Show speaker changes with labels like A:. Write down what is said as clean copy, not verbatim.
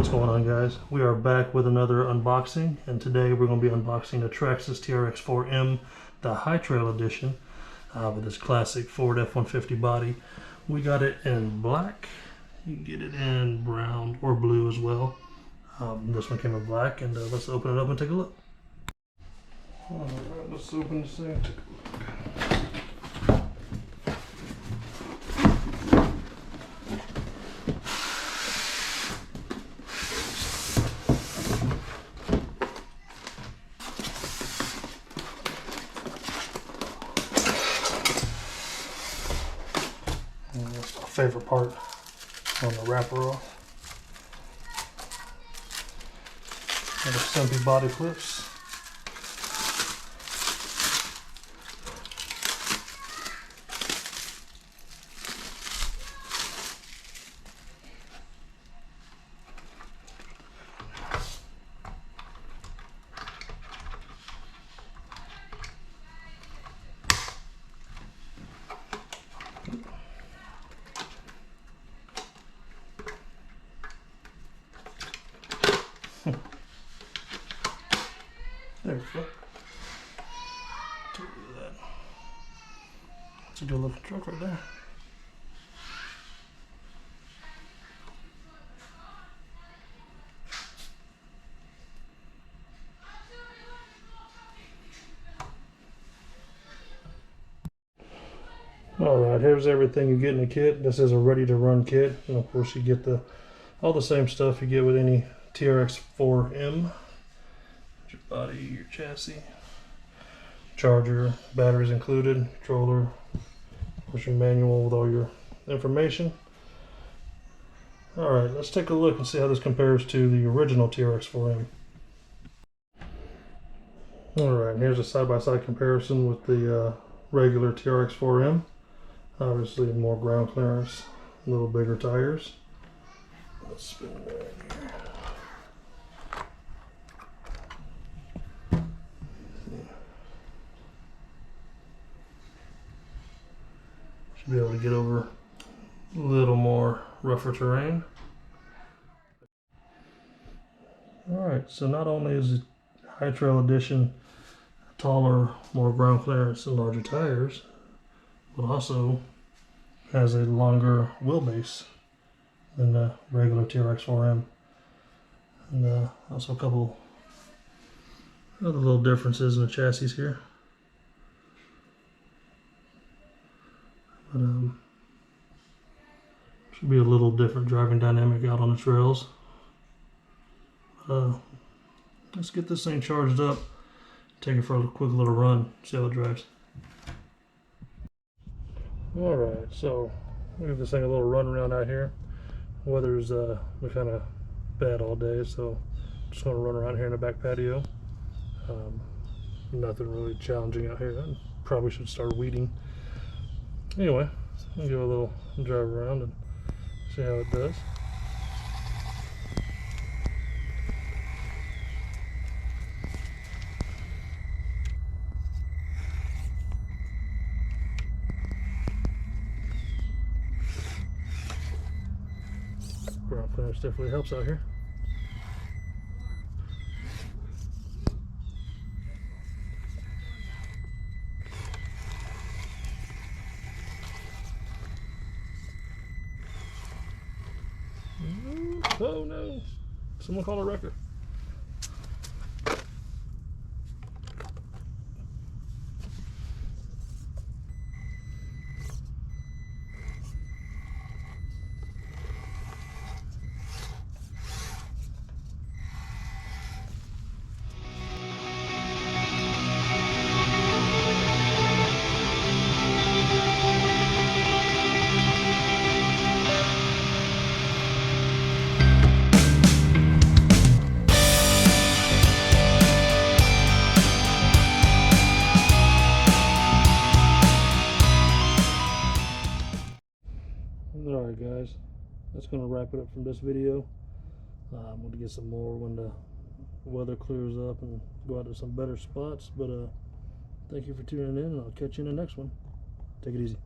A: What's going on, guys? We are back with another unboxing, and today we're going to be unboxing the Traxxas TRX4M, the High Trail Edition, with this classic Ford F-150 body. We got it in black. You can get it in brown or blue as well. This one came in black, and let's open it up and take a look. Alright, let's open this thing and take a look. That's my favorite part on the wrapper off. And the stumpy body clips. There we go. Take a look at that. That's a good looking truck right there. Alright, here's everything you get in the kit. This is a ready to run kit. And of course you get all the same stuff you get with any TRX4M. Your body, your chassis, charger, batteries included, controller, of course your manual with all your information. Alright, let's take a look and see how this compares to the original TRX4M. Alright, here's a side-by-side comparison with the regular TRX4M. Obviously more ground clearance, a little bigger tires. Let's spin it right here. Should be able to get over a little more rougher terrain. Alright, so not only is the High Trail Edition taller, more ground clearance and larger tires, but also has a longer wheelbase than the regular TRX4M. And also a couple other little differences in the chassis here. But should be a little different driving dynamic out on the trails. Let's get this thing charged up, take it for a quick little run, see how it drives. Alright, so we'll give this thing a little run around out here. Weather's kind of bad all day, so just going to run around here in the back patio. Nothing really challenging out here. I probably should start weeding. Anyway, I'll give it a little drive around and see how it does. Ground clearance definitely helps out here. Oh no! Someone call a wrecker. Alright guys, that's going to wrap it up from this video. I'm going to get some more when the weather clears up and go out to some better spots. But thank you for tuning in, and I'll catch you in the next one. Take it easy.